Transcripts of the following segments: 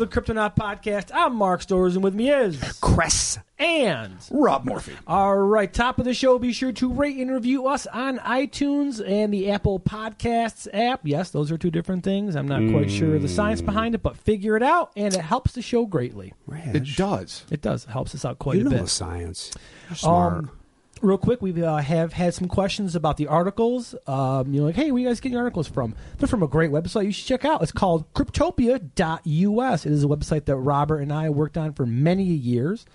the Cryptonaut podcast. I'm Mark Storrs, and with me is Chris and Rob Morphy. All right, top of the show, be sure to rate and review us on iTunes and the Apple Podcasts app. Yes, those are two different things. I'm not quite sure the science behind it, but figure it out, and it helps the show greatly. It does. It does. It helps us out quite a You know bit. the science. You're smart. Real quick, we have had some questions about the articles. Like, hey, where you guys getting your articles from? They're from a great website you should check out. It's called Cryptopia.us. It is a website that Robert and I worked on for many years.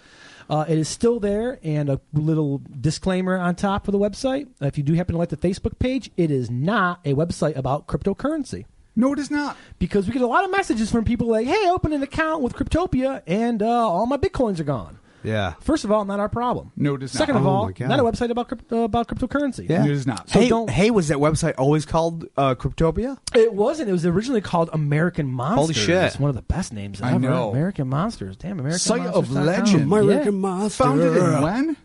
It is still there, and a little disclaimer on top of the website. If you do happen to like the Facebook page, it is not a website about cryptocurrency. No, it is not. Because we get a lot of messages from people like, hey, open an account with Cryptopia, and all my Bitcoins are gone. Yeah. First of all, not our problem. No, it is not. Second of all, my God. not a website about cryptocurrency. Yeah. It is not. So Hey, was that website always called Cryptopia? It wasn't. It was originally called American Monsters. Holy shit. It's one of the best names I ever. know. American Monsters. Damn, American Site Monsters. of legend. American Monster. Founded in when?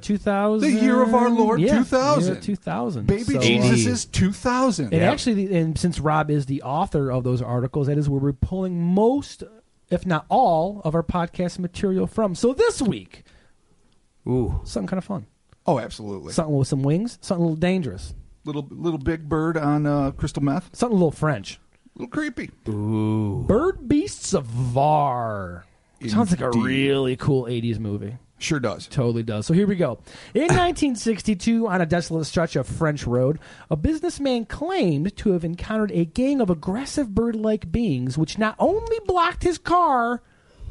2000. The year of our Lord, 2000. Year 2000. Baby So, Jesus is 2000. And actually, and since Rob is the author of those articles, that is where we're pulling most, if not all, of our podcast material from. So this week, something kind of fun. Oh, absolutely. Something with some wings. Something a little dangerous. Little big bird on crystal meth. Something a little French. A little creepy. Ooh. Bird Beasts of Var. Sounds like a Indeed. really cool 80s movie. Sure does. Totally does. So here we go. In 1962, on a desolate stretch of French road, a businessman claimed to have encountered a gang of aggressive bird-like beings which not only blocked his car,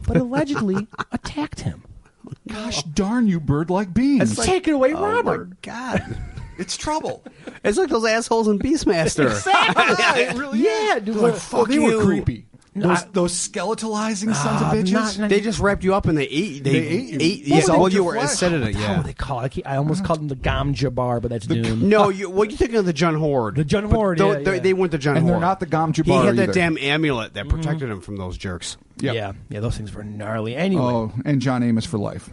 but allegedly attacked him. Gosh darn you, bird-like beings. Take it away, Oh, Robert. my God. It's trouble. It's like those assholes in Beastmaster. Exactly. It really Yeah, is. dude. Like, fuck they you. were creepy. Those skeletalizing sons of bitches. They just wrapped you up and they ate. They ate you. Yeah, Well, while they you ate were your instead of it. How Yeah. would they call it? I almost called them the Gamja Bar, but that's doomed. No, you're thinking of the Jun Horde. The Jun Horde, But yeah. They went to Jun And Horde. they're not the Gom He Jabbar had that either. damn amulet that protected him from those jerks. Yep. Yeah, those things were gnarly. Anyway, Oh, and John Amos for life.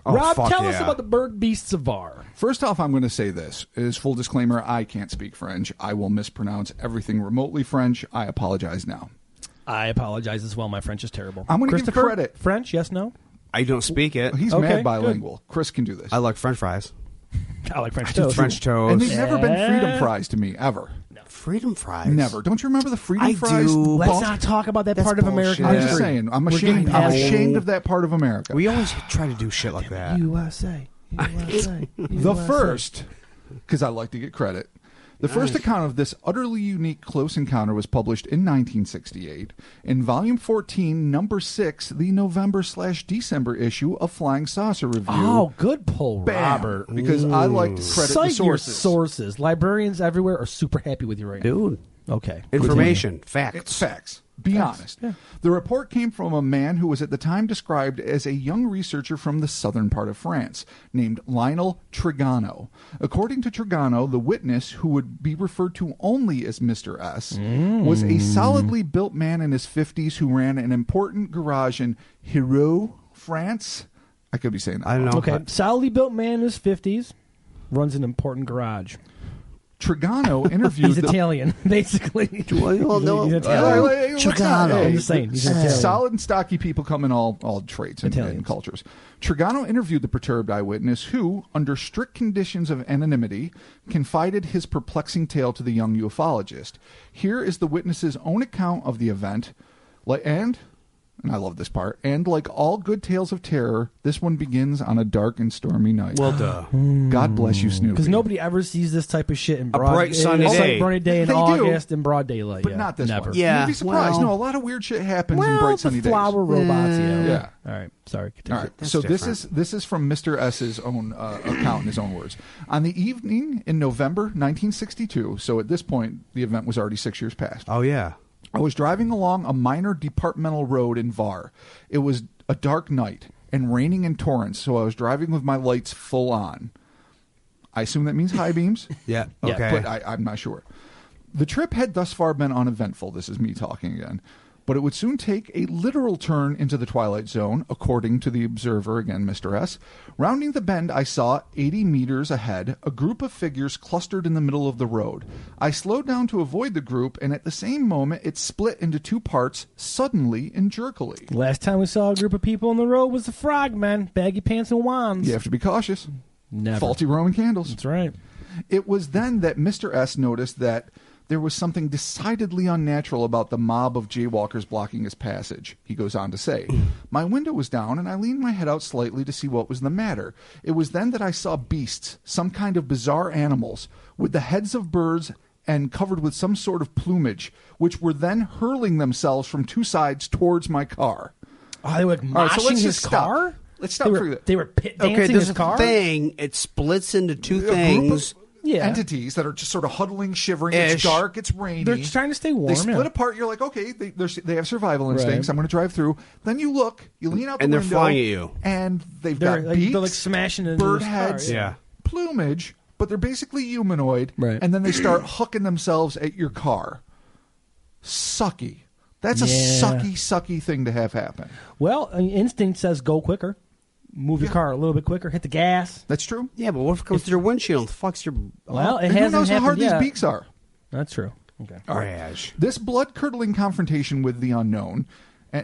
Oh, Rob, fuck tell us yeah. about the Bird Beasts of Var. First off, I'm going to say this. As full disclaimer, I can't speak French. I will mispronounce everything remotely French. I apologize now. I apologize as well. My French is terrible. I'm gonna give Christopher, credit. French, yes, no? I don't speak it. He's Okay, mad bilingual. Chris can do this. I like French fries. I like French toast. French toast. And they've never been freedom fries to me, ever. Freedom fries. Never. Don't you remember the freedom I fries? do. Let's bump? not talk about that That's part of bullshit. American I'm history. just saying. I'm We're getting ashamed. I'm past ashamed of that part of America. We always try to do shit like that. USA. USA. The first, because I like to get credit, the first account of this utterly unique close encounter was published in 1968 in Volume 14, Number 6, the November/December issue of Flying Saucer Review. Oh, good pull, Bam. Robert. Because I like to credit Cite the sources. your sources. Librarians everywhere are super happy with you right now. Dude. Okay. Information. It's Facts. facts. Be honest. Yeah. The report came from a man who was at the time described as a young researcher from the southern part of France, named Lionel Trigano. According to Trigano, the witness, who would be referred to only as Mr. S, was a solidly built man in his 50s who ran an important garage in Hero, France. I could be saying that. I don't know. Okay. Solidly built man in his 50s runs an important garage. Trigano interviewed He's Italian, basically. Well, no. He's Italian. Trigano. I'm just saying, he's Italian. Solid and stocky people come in all traits and Italians. cultures. Trigano interviewed the perturbed eyewitness who, under strict conditions of anonymity, confided his perplexing tale to the young ufologist. Here is the witness's own account of the event, and I love this part, and like all good tales of terror, this one begins on a dark and stormy night. Well, duh. God bless you, Snoopy. Because nobody ever sees this type of shit in broad bright sunny day. Sunny day in They do. August in broad daylight. But yeah. not this Never. one. Yeah, You'd be surprised. well- No, a lot of weird shit happens in Well, bright the sunny flower days. robots, yeah. Yeah. All right. Sorry. All Continue. right. That's So different. this is from Mr. S's own account in his own words. On the evening in November 1962, so at this point the event was already 6 years past. Oh, yeah. I was driving along a minor departmental road in Var. It was a dark night and raining in torrents, so I was driving with my lights full on. I assume that means high beams. Yeah. Yeah, Okay. But I'm not sure. The trip had thus far been uneventful. This is me talking again. but it would soon take a literal turn into the twilight zone, according to the observer, again, Mr. S. Rounding the bend, I saw, 80 meters ahead, a group of figures clustered in the middle of the road. I slowed down to avoid the group, and at the same moment, it split into two parts, suddenly and jerkily. Last time we saw a group of people on the road was the Frogmen, baggy pants and wands. You have to be cautious. Never. Faulty Roman candles. That's right. It was then that Mr. S noticed that there was something decidedly unnatural about the mob of jaywalkers blocking his passage. He goes on to say, my window was down and I leaned my head out slightly to see what was the matter. It was then that I saw beasts, some kind of bizarre animals, with the heads of birds and covered with some sort of plumage, which were then hurling themselves from two sides towards my car. Oh, they were like All right, so moshing let's his just stop. car? Let's stop for that. They were pit dancing Okay, there's his a car? thing. It splits into two A group things. of Yeah. entities that are just sort of huddling, shivering. It's Ish. dark. It's rainy. They're just trying to stay warm. They split yeah. apart. You're like, okay, they have survival instincts. Right. I'm going to drive through. Then you look, you lean out the And they're window, flying at you. and they've They're got like, beaks, they're like smashing into bird his car, heads, Yeah. plumage, but they're basically humanoid. Right. And then they start hooking themselves at your car. Sucky. That's a Yeah. sucky thing to have happen. Well, instinct says go quicker. Move your Yeah. car a little bit quicker. Hit the gas. That's true. Yeah, but what if it comes to your windshield? Fucks your Well, it And who hasn't knows how happened hard yet. these beaks are? That's true. Okay. rash. This blood-curdling confrontation with the unknown,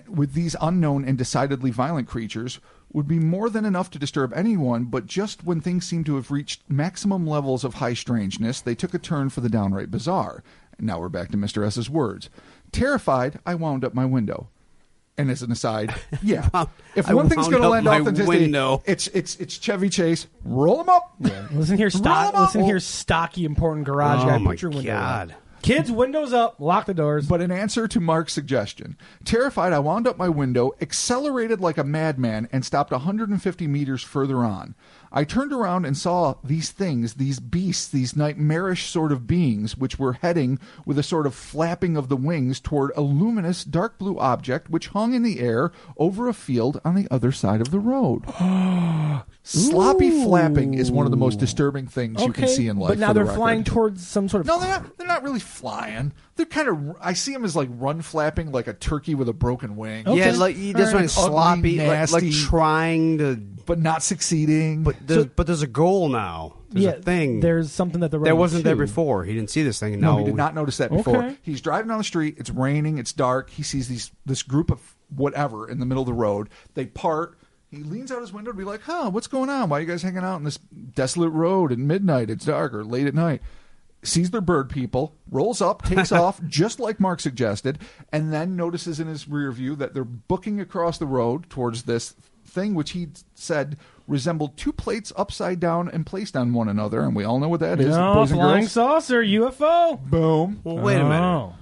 with these unknown and decidedly violent creatures, would be more than enough to disturb anyone, but just when things seemed to have reached maximum levels of high strangeness, they took a turn for the downright bizarre. And now we're back to Mr. S.'s words. Terrified, I wound up my window. And as an aside, yeah, if I one thing's wound going to up lend my authenticity, window. it's Chevy Chase. Roll them up. Listen here, Roll 'em up. listen here, stocky important garage guy. Oh my Put your window God. up. Kids, windows up. Lock the doors. But in answer to Mark's suggestion, terrified, I wound up my window, accelerated like a madman, and stopped 150 meters further on. I turned around and saw these things, these beasts, these nightmarish sort of beings, which were heading with a sort of flapping of the wings toward a luminous dark blue object which hung in the air over a field on the other side of the road. Sloppy flapping is one of the most disturbing things you can see in life. But now for the they're flying record. towards some sort of. No, they're not really flying. They're kind of. I see them as like run flapping, like a turkey with a broken wing. Okay. Yeah, like you just All right. like sloppy, Ugly, like nasty. trying to. But not succeeding. But there's a goal now. There's a thing. There's something that the that wasn't there before. He didn't see this thing. no, No, he did not notice that before. Okay. He's driving down the street. It's raining. It's dark. He sees this group of whatever in the middle of the road. They part. He leans out his window to be like, "Huh, what's going on? Why are you guys hanging out in this desolate road at midnight? It's dark or late at night." Sees their bird people, rolls up, takes off, just like Mark suggested, and then notices in his rear view that they're booking across the road towards this thing which he said resembled two plates upside down and placed on one another, and we all know what that is. No, boys and flying girls. saucer, UFO. Boom. Well, wait a minute. Oh.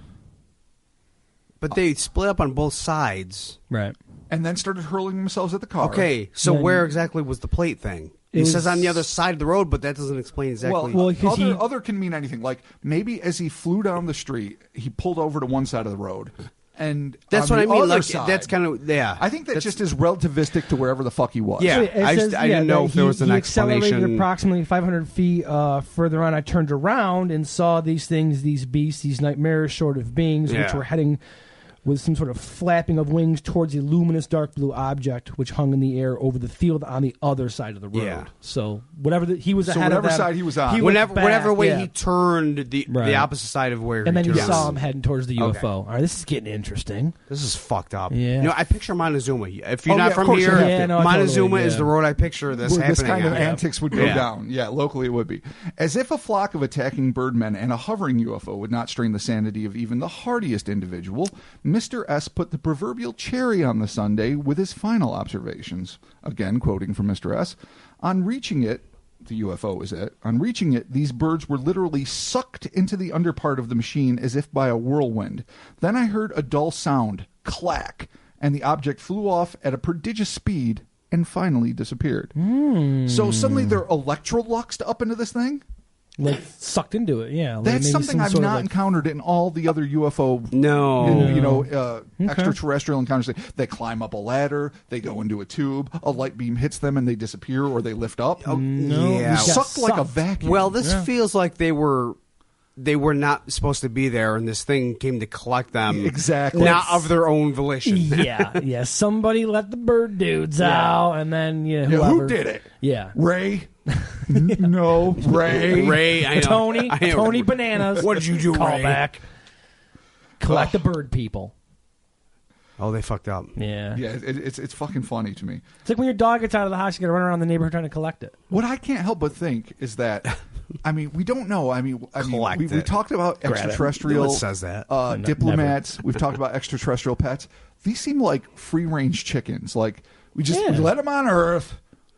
But they split up on both sides. Right. And then started hurling themselves at the car. Okay, so Then- where exactly was the plate thing? It It was- says on the other side of the road, but that doesn't explain exactly. Well, 'cause other can mean anything. Like maybe as he flew down the street, he pulled over to one side of the road, and that's on what I the mean. other Like side, that's kind of yeah. I think that That's- just is relativistic to wherever the fuck he was. Yeah. It says, I didn't know that if there was an he accelerated explanation. approximately 500 feet further on. I turned around and saw these things, these beasts, these nightmarish sort of beings, which Yeah. were heading with some sort of flapping of wings towards a luminous dark blue object which hung in the air over the field on the other side of the road. Yeah. So whatever he was So ahead whatever of them, side he was on. he whenever back, whatever way yeah. he turned the Right. opposite side of where and then he you turned. saw him heading towards the UFO. Okay. All right, this is getting interesting. This is fucked up. Yeah. You know, I picture Montezuma. If you're Oh, not yeah, of from course you here, have to. Yeah, no, Montezuma totally, is yeah. the road I picture this Where happening. this kind of on. antics would go Yeah. down. Yeah, locally it would be. As if a flock of attacking birdmen and a hovering UFO would not strain the sanity of even the hardiest individual, Mr. S put the proverbial cherry on the sundae with his final observations. Again, quoting from Mr. S. On reaching it, the UFO is it, on reaching it, these birds were literally sucked into the underpart of the machine as if by a whirlwind. Then I heard a dull sound, clack, and the object flew off at a prodigious speed and finally disappeared. So suddenly they're electroluxed up into this thing? Like sucked into it, yeah. Like That's maybe something some I've sort of not like- encountered in all the other UFO No. extraterrestrial encounters. They climb up a ladder, they go into a tube, a light beam hits them and they disappear or they lift up. No. you Yeah. got Sucked like a sucked. vacuum. Well, this feels like they were they were not supposed to be there, and this thing came to collect them. Exactly. Not of their own volition. Yeah. Somebody let the bird dudes out, and then whoever. Who did it? Yeah. Ray? No, Ray. Ray, I know. Tony Bananas. What did you do, Call Ray? back. Collect the bird people. Oh, they fucked up. Yeah. Yeah, it's fucking funny to me. It's like when your dog gets out of the house, you got to run around the neighborhood trying to collect it. What I can't help but think is that, I mean, we don't know. I mean, we talked about extraterrestrial No one says that. diplomats. We've talked about extraterrestrial pets. These seem like free-range chickens. Like, we let them on Earth.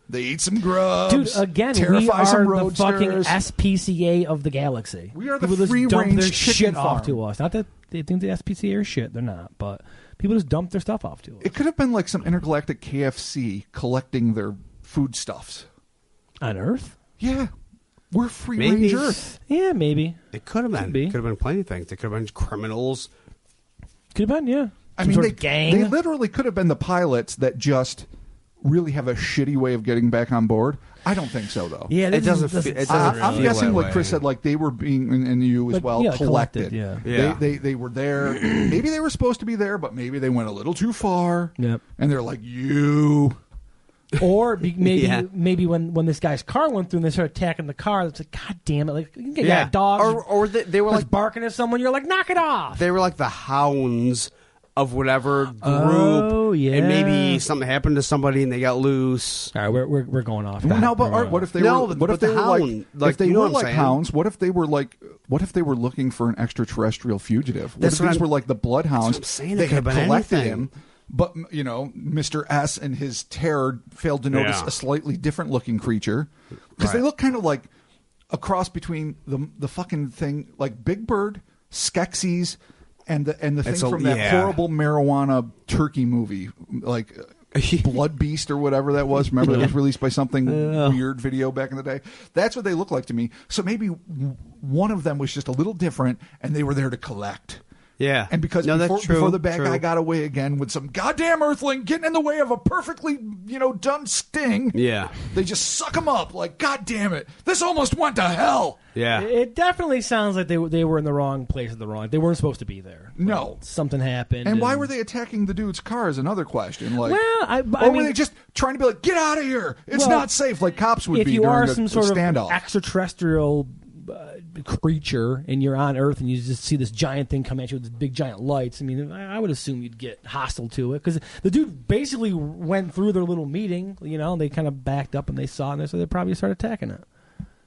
They eat some grubs. Dude, again, we are the fucking SPCA of the galaxy. We are the People just dump free-range their chicken shit farm. off to us. Not that they think the SPCA are shit. They're not. But people just dump their stuff off to us. It could have been like some intergalactic KFC collecting their foodstuffs. On Earth? Yeah. We're free-range Earth. Yeah, maybe. It could have been. Be. Could have been plenty of things. It could have been criminals. Could have been, yeah. I mean, gang. They literally could have been the pilots that just really have a shitty way of getting back on board. I don't think so, though. Yeah, It doesn't I'm feel guessing, that like way. Chris said, like they were being, and you as well, collected. Yeah. They were there. Maybe they were supposed to be there, but maybe they went a little too far. Yep. And they're like, you. Or maybe when this guy's car went through and they started attacking the car, it's like, God damn it! Like, you can get dogs. Or they were like barking at someone. You're like, knock it off. They were like the hounds of whatever group. Oh, yeah. And maybe something happened to somebody and they got loose. All right, we're going off. No, but Art, what if they were? What if they were like? If they were like hounds, what if they were like? What if they were looking for an extraterrestrial fugitive? What if these were like the bloodhounds? That's what I'm saying. They It could had have been collected anything. him, but Mr. S and his terror failed to notice a slightly different looking creature because they look kind of like a cross between the fucking thing, like Big Bird, Skeksis, and the thing from that horrible marijuana turkey movie, like Blood Beast or whatever that was. Remember that was released by something weird video back in the day. That's what they look like to me. So maybe one of them was just a little different, and they were there to collect. Yeah. And because before the bad guy got away again with some goddamn earthling getting in the way of a perfectly, done sting. Yeah. They just suck him up like, God damn it. This almost went to hell. Yeah. It definitely sounds like they were in the wrong place at the wrong. They weren't supposed to be there. No. Like, something happened. And why were they attacking the dude's car is another question. Like, I or mean, were they just trying to be like, get out of here? It's not safe, like cops would if be you during are a some sort standoff. of extraterrestrial creature and you're on Earth and you just see this giant thing come at you with these big giant lights, I mean, I would assume you'd get hostile to it because the dude basically went through their little meeting. They kind of backed up and they saw it, so they probably started attacking it.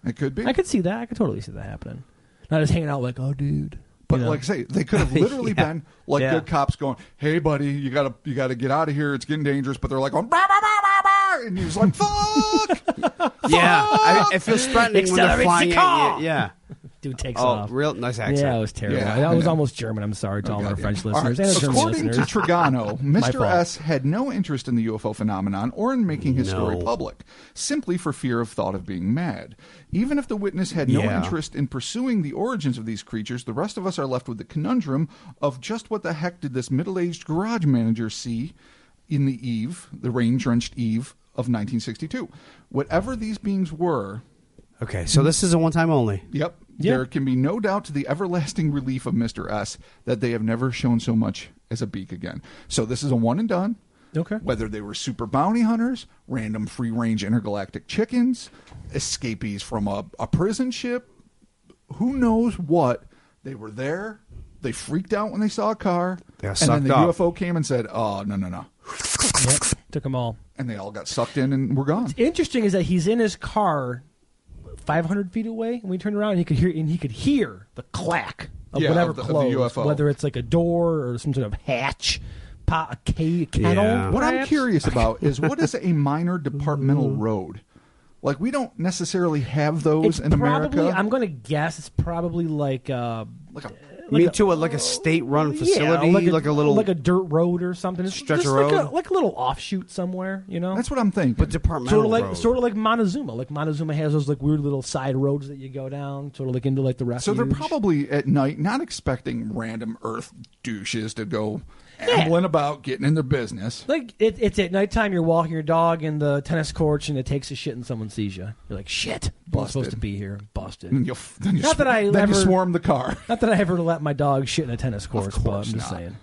It could be. I could see that. I could totally see that happening. Not just hanging out like, oh, dude. But like I say, they could have literally been like good cops going, "Hey, buddy, you gotta get out of here. It's getting dangerous." But they're like going, bah, bah, bah, bah, bah, and he's like, "Fuck!" Yeah, it feels threatening when they're flying at you. Yeah. Dude takes off. Real nice accent. Yeah, it was terrible. Yeah, that was almost German. I'm sorry to all our French listeners. Right. And German According listeners. to Trigano, Mr. fault. S had no interest in the UFO phenomenon or in making his story public, simply for fear of thought of being mad. Even if the witness had no interest in pursuing the origins of these creatures, the rest of us are left with the conundrum of just what the heck did this middle-aged garage manager see in the rain-drenched eve of 1962. Whatever these beings were... Okay, so this is a one-time only. Yep. There can be no doubt to the everlasting relief of Mr. S that they have never shown so much as a beak again. So this is a one and done. Okay. Whether they were super bounty hunters, random free-range intergalactic chickens, escapees from a prison ship, who knows what. They were there. They freaked out when they saw a car. And then the UFO came and said, oh, no. Yep. Took them all. And they all got sucked in and were gone. What's interesting is that he's in his car 500 feet away, and we turned around and he could hear the clack of whatever of the closed, UFO. whether it's like a door or some sort of hatch, a kennel. Yeah. What I'm perhaps? curious about is what is a minor departmental road? Like, we don't necessarily have those It's in probably, America. I'm going to guess it's probably like a state-run facility, yeah, like a little like a dirt road or something. It's stretch just of road, like a little offshoot somewhere. That's what I'm thinking. but departmental road. Sort of like Montezuma. Like Montezuma has those like weird little side roads that you go down, sort of like into like the refuge. So they're probably at night not expecting random Earth douches to go ambling about, getting in their business. Like it's at nighttime. You're walking your dog in the tennis courts, and it takes a shit, and someone sees you. You're like, shit, I'm supposed to be here. Busted. busted. Then you swarm the car. Not that I ever let my dog shit in a tennis course, but I'm just not. saying.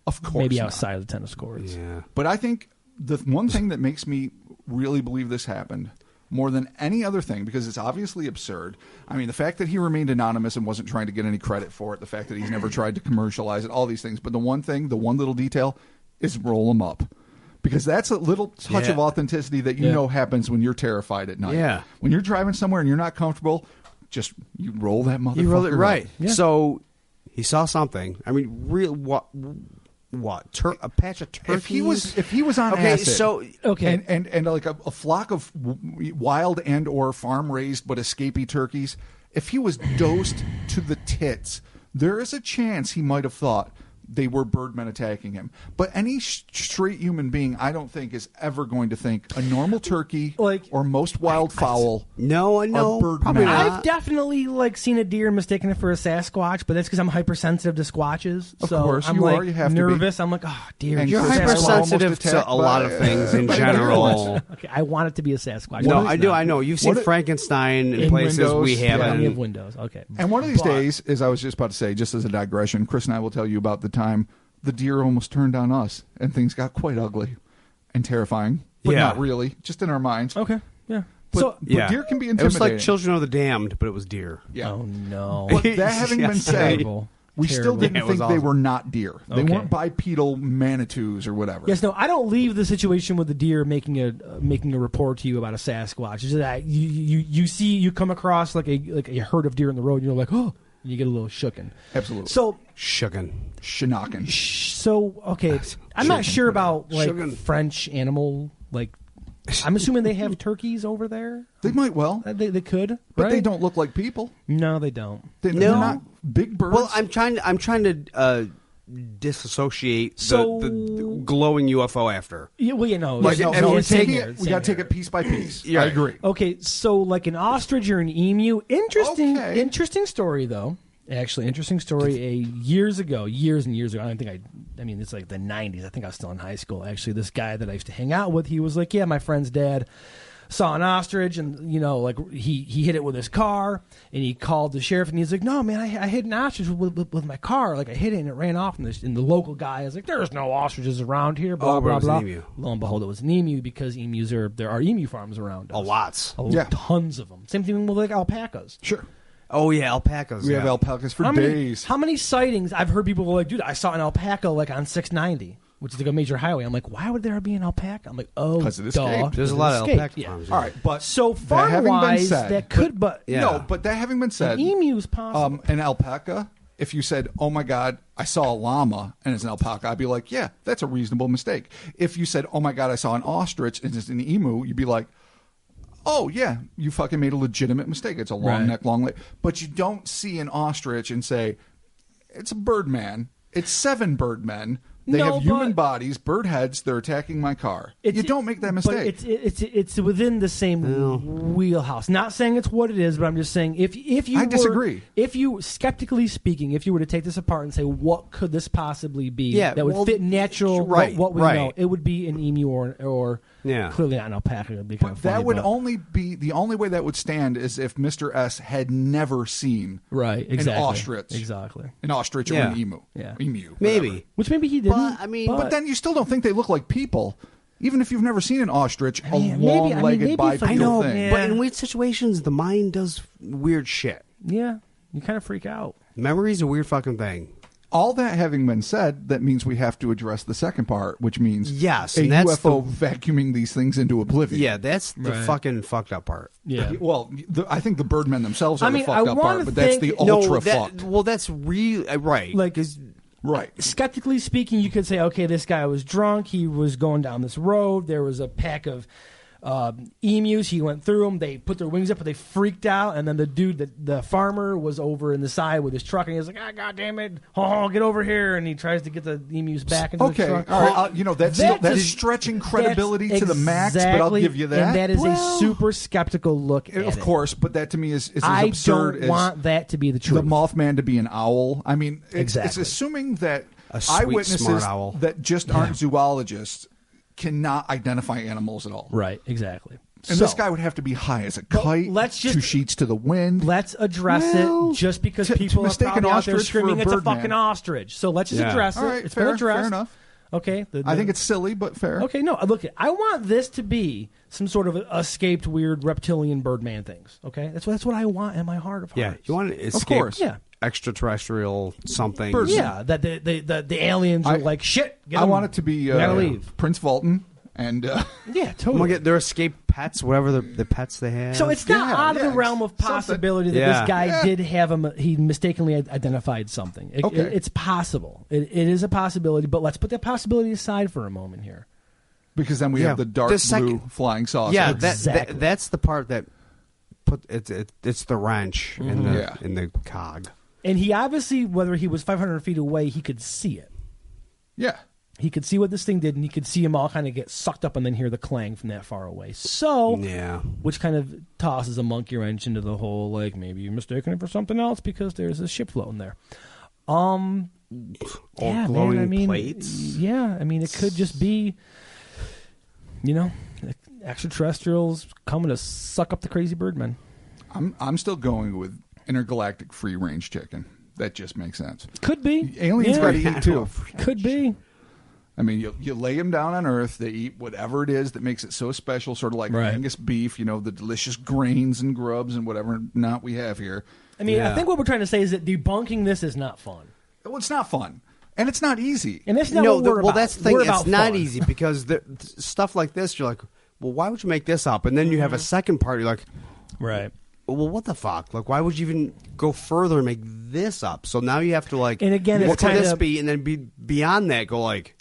Of course Maybe not. outside of the tennis courts. Yeah. But I think the one thing that makes me really believe this happened more than any other thing, because it's obviously absurd. I mean, the fact that he remained anonymous and wasn't trying to get any credit for it, the fact that he's never tried to commercialize it, all these things. But the one little detail is roll him up. Because that's a little touch of authenticity that you know happens when you're terrified at night. Yeah. When you're driving somewhere and you're not comfortable, just you roll that motherfucker You roll it right. up. Yeah. So he saw something. I mean, real what? A patch of turkeys? If he was on okay, acid, so and like a flock of wild and or farm raised but escapee turkeys, if he was dosed to the tits, there is a chance he might have thought they were birdmen attacking him. But any straight human being, I don't think, is ever going to think a normal turkey or most wild fowl. No, are birdmen. probably not. I've definitely seen a deer mistaken it for a Sasquatch, but that's because I'm hypersensitive to squatches. Of so course, I'm you like are. You have to be. nervous. I'm like, oh, deer. And You're Chris Allen hypersensitive almost to attacked a lot by- of things in by general. Okay, I want it to be a Sasquatch. No, What is I do. that? I know. You've seen What- Frankenstein in in places Windows, we yeah. haven't. We have windows. Okay. And one of these But- days, as I was just about to say, just as a digression, Chris and I will tell you about the time the deer almost turned on us and things got quite ugly and terrifying. But Yeah. not really, just in our minds. Okay. Yeah. But deer can be It was intimidating. like Children of the Damned, but it was deer. Yeah. Oh no. But that having been Yes, said, terrible. we still Terrible. didn't Yeah, it was think they awesome. were not deer. They Okay. weren't bipedal manitous or whatever. Yes, no, I don't leave the situation with the deer making a report to you about a Sasquatch. It's just that you come across like a herd of deer in the road, and you're like, oh, and you get a little shooken. Absolutely. So Shooken. Shinakin. okay, I'm not sure about like Shooken. French animal like. I'm assuming they have turkeys over there. They might well, They could, but right? they don't look like people. No, they don't. They're No. not big birds. Well, I'm trying to disassociate So- the glowing UFO after. Yeah, well, you know, Like, no, no, no, we're same taking here, it. We same got to take here. it piece by piece. Yeah. I agree. Okay, so like an ostrich or an emu. Interesting, Okay. interesting story though. Actually, interesting story. Years and years ago. I mean, it's like the 90s. I think I was still in high school. Actually, this guy that I used to hang out with, he was like, "Yeah, my friend's dad saw an ostrich, and like he hit it with his car, and he called the sheriff, and he's like, no, man, I hit an ostrich with my car. Like I hit it, and it ran off. And the local guy is like, there's no ostriches around here. Blah Oh, but blah it was an blah. emu. Lo and behold, it was an emu because there are emu farms around us. Lots. Yeah. Tons of them. Same thing with like alpacas. Sure. Oh yeah, alpacas. We yeah. have alpacas for How days. many sightings? I've heard people go like, dude, I saw an alpaca like on 690, which is like a major highway. I'm like, why would there be an alpaca? I'm like, oh, 'Cause it duh. escaped. There's a It lot of escaped, alpaca yeah. farms. All right, but So that having been farm-wise, said, that could, but Yeah. no. But that having been said, an emu's possible. an alpaca. If you said, "Oh my God, I saw a llama and it's an alpaca," I'd be like, "Yeah, that's a reasonable mistake." If you said, "Oh my God, I saw an ostrich and it's an emu," you'd be like, "Oh yeah, you fucking made a legitimate mistake. It's a long Right. neck, long leg." But you don't see an ostrich and say, "It's a birdman. It's 7 birdmen. They No, have human but- bodies, bird heads. They're attacking my car." You don't make that mistake. But it's within the same wheelhouse. Not saying it's what it is, but I'm just saying if you I disagree. If you, skeptically speaking, if you were to take this apart and say what could this possibly be Yeah, that would well, fit natural right, what we right. know, it would be an emu or Yeah. clearly not an alpaca. It'd be kind But of funny, that would but- only be the only way that would stand is if Mr. S had never seen right exactly an ostrich, exactly. an ostrich or Yeah. an emu, Yeah. emu, Maybe. whatever. Which maybe he didn't. But, I mean- But then you still don't think they look like people, even if you've never seen an ostrich, I mean, a maybe- I mean, long-legged maybe if bipedal I know, thing. man. But in weird situations, the mind does weird shit. Yeah, you kind of freak out. Memory's a weird fucking thing. All that having been said, that means we have to address the second part, which means Yes, a and that's UFO vacuuming these things into oblivion. Yeah, that's the Right. fucking fucked up part. Yeah. Well, I think the birdmen themselves are I mean, the fucked I up wanna part, but that's the think- ultra that, fucked. Well, that's real, right? Like, Right. skeptically speaking, you could say, okay, this guy was drunk. He was going down this road. There was a pack of emus. He went through them. They put their wings up, but they freaked out. And then the dude, the farmer, was over in the side with his truck, and he was like, "Ah, God damn it! Oh, get over here!" And he tries to get the emus back into the Okay, truck. all right. That's That's stretching That's credibility to the max, but I'll exactly- give you that. And that is Well, a super skeptical look at of it. course, but that to me is as I absurd don't as want that to be the truth. the Mothman to be an owl. I mean, it's Exactly. assuming that A sweet, eyewitnesses smart owl. that just aren't zoologists cannot identify animals at all. Right, exactly. And this guy would have to be high as a kite, let's just- 2 sheets to the wind. Let's address it just because people are mistake an probably out there ostrich for screaming a it's a birdman. fucking ostrich. So let's just Yeah. address it. All right, It's fair, been addressed. fair enough. Okay. I think it's silly, but fair. Okay, no, look, I want this to be some sort of escaped weird reptilian birdman things. Okay, that's what I want in my heart of Yeah, hearts. you want to escape course. Yeah. extraterrestrial something. Birds. Yeah, that the aliens are like shit. I want it to be We gotta leave. Prince Fulton and Yeah, I'm totally. gonna get their escape pets, whatever the pets they have. So it's not Yeah, out of the yeah, realm of something. possibility that Yeah. this guy Yeah. did have he mistakenly identified something. Okay. It's possible. It is a possibility, but let's put that possibility aside for a moment here. because then we Yeah, have the dark the second- blue flying saucer. yeah, Exactly. that's the part that put it's the wrench in the Yeah. in the cog. And he obviously, whether he was 500 feet away, he could see it. Yeah. He could see what this thing did, and he could see them all kind of get sucked up and then hear the clang from that far away. So, Yeah. which kind of tosses a monkey wrench into the whole, like, maybe you're mistaken it for something else because there's a ship floating there. All Yeah, glowing man, I mean, plates. Yeah, I mean, it could just be, extraterrestrials coming to suck up the crazy birdmen. I'm still going with intergalactic free range chicken. That just makes sense. Could be. Aliens Yeah. got to eat too. Could be. I mean, you lay them down on Earth. They eat whatever it is that makes it so special, sort of like Right. Angus beef, the delicious grains and grubs and whatever not we have here. I mean, I Yeah. think what we're trying to say is that debunking this is not fun. Well, it's not fun. And it's not easy. And that's not No, what we're well, about. that's the thing. We're It's about not fun. easy because stuff like this, you're like, well, why would you make this up? And then you have a second part. You're like, Right. well, what the fuck? Like, why would you even go further and make this up? So now you have to And again, it's what could this kinda- be? And then beyond that, go like,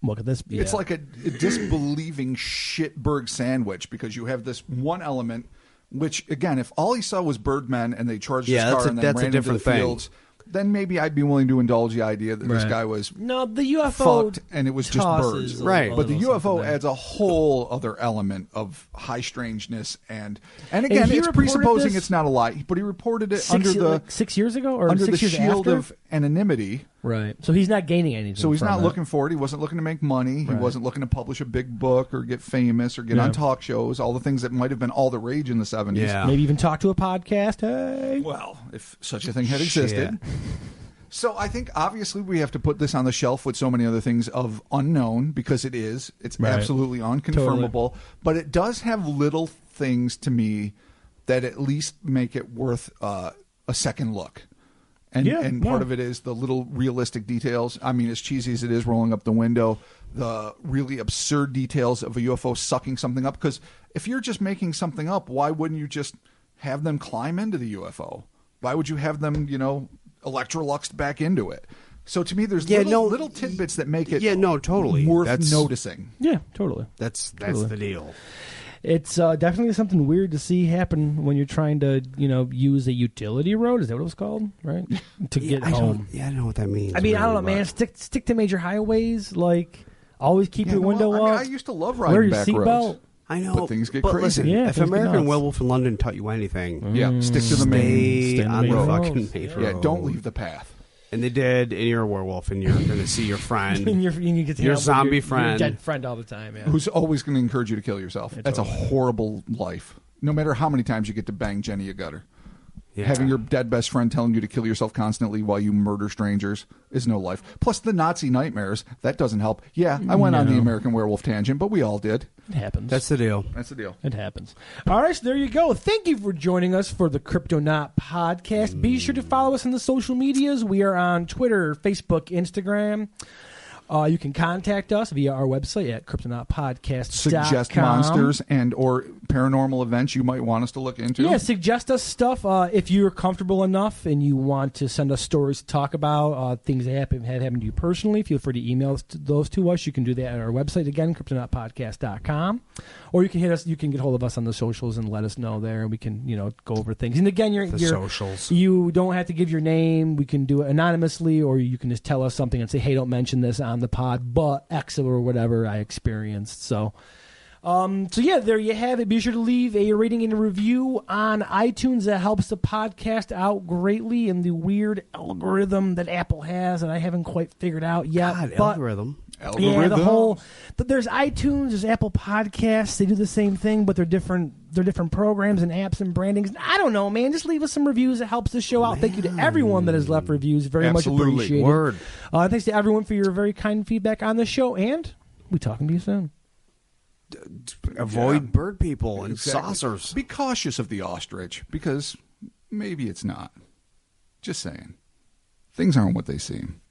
Look at this. It's yeah. like a disbelieving shitberg sandwich because you have this one element, which, again, if all he saw was birdmen and they charged Yeah, his car that's a- and then that's a ran into the different thing. fields, then maybe I'd be willing to indulge the idea that this Right. guy was No, the UFO fucked and it was just tosses birds. a Right. little But the UFO something there. adds a whole other element of high strangeness and again, he it's reported presupposing this it's not a lie. But he reported it under the 6 years ago or under 6 the years shield after? of anonymity. Right. So he's not gaining anything. So he's from not it. looking for it. He wasn't looking to make money. He Right. wasn't looking to publish a big book or get famous or get Yeah. on talk shows, all the things that might have been all the rage in the 70s. Yeah. Maybe even talk to a podcast. Hey. Well, if such a thing had Shit. existed. So I think obviously we have to put this on the shelf with so many other things of unknown because it is. It's Right. absolutely unconfirmable. But it does have little things to me that at least make it worth a second look. And, Yeah, and part yeah. of it is the little realistic details. I mean, as cheesy as it is rolling up the window, the really absurd details of a UFO sucking something up. Because if you're just making something up, why wouldn't you just have them climb into the UFO? Why would you have them, electroluxed back into it? So to me, there's little tidbits that make it totally worth noticing. Yeah, totally. That's Totally. the deal. It's definitely something weird to see happen when you're trying to, use a utility road. Is that what it was called? Right? To get home. I don't know what that means. I mean, I don't know, really, man. Stick to major highways. Like, always keep your Yeah, window well, up. I used to love Wear riding your back seatbelt. roads. I know, But things get but crazy. Listen, Yeah, if things get American nuts. Werewolf in London taught you anything, Yeah, stick to the main. stay on the on main the road. fucking main Yeah, road. don't leave the path. And they did, and you're a werewolf, and you're going to see your friend. And you get to Your hang out with zombie your friend. dead friend all the time. Yeah. Who's always going to encourage you to kill yourself. Yeah, That's a totally. horrible life. No matter how many times you get to bang Jenny a gutter. Yeah. Having your dead best friend telling you to kill yourself constantly while you murder strangers is no life. Plus the Nazi nightmares, that doesn't help. Yeah, I went on the No. American Werewolf tangent, but we all did. It happens. That's the deal. That's the deal. It happens. All right, so there you go. Thank you for joining us for the Cryptonaut podcast. Be sure to follow us on the social medias. We are on Twitter, Facebook, Instagram. You can contact us via our website at cryptonautpodcast.com. Suggest monsters and or paranormal events you might want us to look into. Yeah, suggest us stuff. If you're comfortable enough and you want to send us stories to talk about, things that have happened to you personally, feel free to email those to us. You can do that at our website, again, cryptonautpodcast.com. Or you can hit us. You can get hold of us on the socials and let us know there, and we can, go over things. And again, The socials. you don't have to give your name. We can do it anonymously, or you can just tell us something and say, hey, don't mention this on the pod, but X or whatever I experienced. So yeah, there you have it. Be sure to leave a rating and a review on iTunes. That helps the podcast out greatly in the weird algorithm that Apple has that I haven't quite figured out yet. God, but algorithm. Yeah, the whole. There's iTunes, there's Apple Podcasts. They do the same thing, but they're different. They're different programs and apps and brandings. I don't know, man. Just leave us some reviews. It helps the show out. Thank you to everyone that has left reviews. Very much appreciated. Word. Thanks to everyone for your very kind feedback on the show, and we talking to you soon. Avoid bird people and saucers. Be cautious of the ostrich, because maybe it's not. Just saying. Things aren't what they seem.